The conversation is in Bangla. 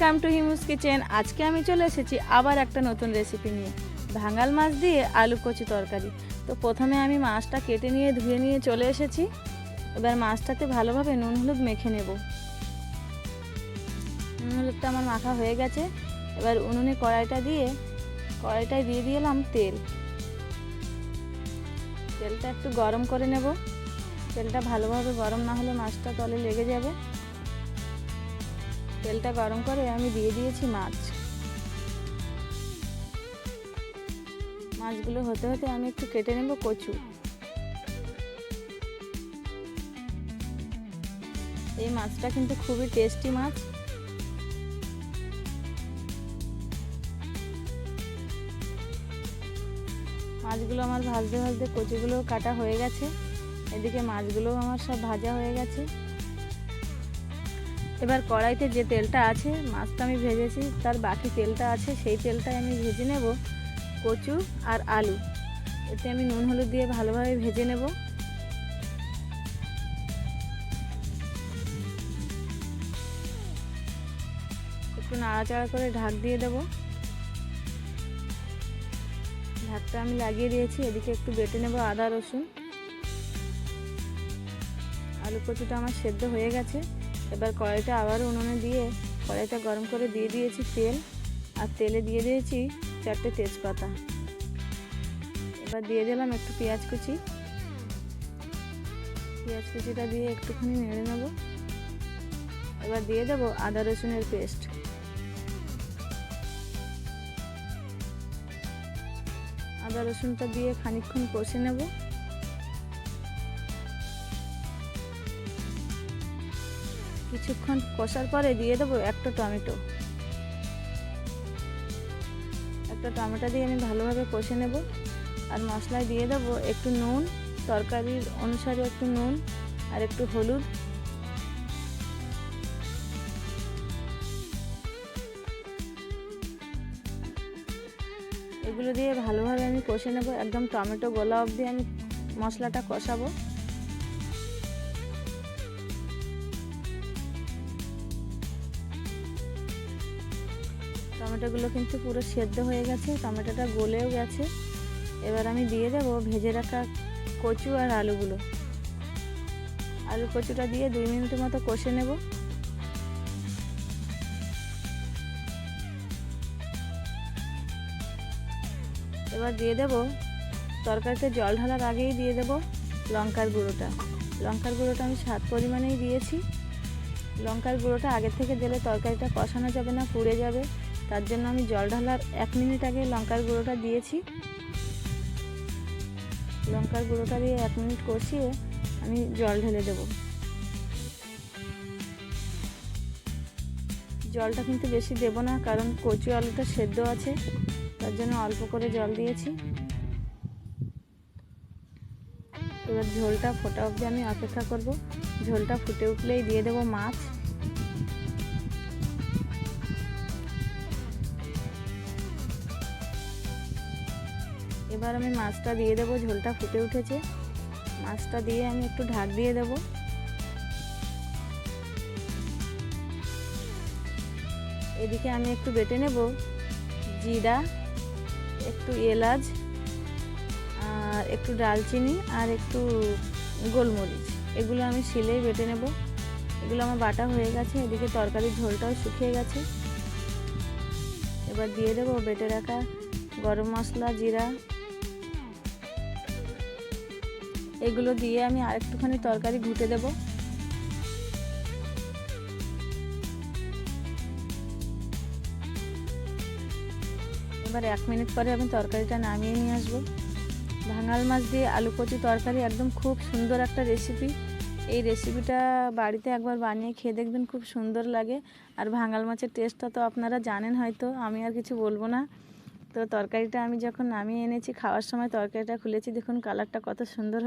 Welcome to হিমুস kitchen. আজকে আমি চলে এসেছি আবার একটা নতুন রেসিপি নিয়ে, ভাঙাল মাছ দিয়ে আলু কচি তরকারি। তো প্রথমে আমি মাছটা কেটে নিয়ে ধুয়ে নিয়ে চলে এসেছি। এবার মাছটাতে ভালোভাবে নুন হলুদ মেখে নেব। নুন হলুদটা আমার মাখা হয়ে গেছে। এবার উনুনে কড়াইটায় দিয়ে দিলাম তেল। তেলটা একটু গরম করে নেব। তেলটা ভালোভাবে গরম না হলে মাছটা তলে লেগে যাবে। তেলটা গরম করে আমি দিয়ে দিয়েছি মাছগুলো হতে হতে আমি একটু কেটে নেব কচু। এই মাছটা কিন্তু খুবই টেস্টি মাছ। মাছগুলো আমার ভাজতে ভাজতে কচুগুলো কাটা হয়ে গেছে। এদিকে মাছগুলোও আমার সব ভাজা হয়ে গেছে। এবার কড়াইতে যে তেলটা আছে, মাছটা আমি ভেজেছি তার বাকি তেলটা আছে, সেই তেলটাই আমি ভেজে নেব কচু আর আলু। এতে আমি নুন হলুদ দিয়ে ভালোভাবে ভেজে নেব। একটু নাড়াচাড়া করে ঢাক দিয়ে দেব। ঢাকটা আমি লাগিয়ে দিয়েছি। এদিকে একটু বেটে নেব আদা রসুন। আলু কচুটা আমার সেদ্ধ হয়ে গেছে। এবার কড়াইটা আবার উনুনে দিয়ে কড়াইটা গরম করে দিয়ে দিয়েছি তেল, আর তেলে দিয়ে দিয়েছি 4টে তেজপাতা। এবার দিয়ে দিলাম একটু পেঁয়াজ কুচিটা দিয়ে একটুখানি নেড়ে নেব। এবার দিয়ে দেবো আদা রসুনের পেস্ট। আদা রসুনটা দিয়ে খানিকক্ষণ কষে নেব। কিছুক্ষণ কষার পরে দিয়ে দেবো একটা টমেটো দিয়ে আমি ভালোভাবে কষে নেব। আর মশলায় দিয়ে দেবো একটু নুন, তরকারির অনুসারে একটু নুন আর একটু হলুদ। এগুলো দিয়ে ভালোভাবে আমি কষে নেব। একদম টমেটো গলা অবধি আমি মশলাটা কষাবো। টমেটোগুলো কিন্তু পুরো সেদ্ধ হয়ে গেছে, টমেটোটা গলেও গেছে। এবার আমি দিয়ে দেব ভেজে রাখা কচু আর আলু কচুটা দিয়ে 2 মিনিটের মতো কষে নেব। এবার দিয়ে দেব তরকারিতে জল ঢালার আগেই দিয়ে দেব লঙ্কার গুঁড়োটা আমি স্বাদ পরিমাণেই দিয়েছি। লঙ্কার গুঁড়োটা আগে থেকে দিলে তরকারিটা কষানো যাবে না, পুড়ে যাবে। তার জন্য আমি জল ঢালার 1 মিনিট আগে লঙ্কার গুঁড়োটা দিয়েছি। লঙ্কার গুঁড়োটা দিয়ে 1 মিনিট কষিয়ে আমি জল ঢেলে দেব। জলটা কিন্তু বেশি দেব না, কারণ কচু আলুটা সেদ্ধ আছে, তার জন্য অল্প করে জল দিয়েছি। এবার ঝোলটা ফোটা অবধি আমি অপেক্ষা করব। ঝোলটা ফুটে উঠলেই দিয়ে দেব মাছ। এবার আমি মাছটা দিয়ে দেবো। ঝোলটা ফুটে উঠেছে, মাছটা দিয়ে আমি একটু ঢাক দিয়ে দেব। এদিকে আমি একটু বেটে নেব জিরা, একটু এলাচ আর একটু ডালচিনি আর একটু গোলমরিচ। এগুলো আমি শিলেই বেটে নেব। এগুলো আমার বাটা হয়ে গেছে। এদিকে তরকারির ঝোলটাও শুকিয়ে গেছে। এবার দিয়ে দেবো বেটে রাখা গরম মশলা, জিরা। এগুলো দিয়ে আমি আরেকটুখানি তরকারি ঘুটে দেব। এবার 1 মিনিট পরে আমি তরকারিটা নামিয়ে নিয়ে আসবো। ভাঙাল মাছ দিয়ে আলু কচি তরকারি একদম খুব সুন্দর একটা রেসিপি। এই রেসিপিটা বাড়িতে একবার বানিয়ে খেয়ে দেখবেন, খুব সুন্দর লাগে। আর ভাঙাল মাছের টেস্টটা তো আপনারা জানেন হয়তো, আমি আর কিছু বলবো না। তো তরকারিটা আমি যখন নামিয়ে এনেছি, খাওয়ার সময় তরকারিটা খুলেছি, দেখুন কালারটা কত সুন্দর।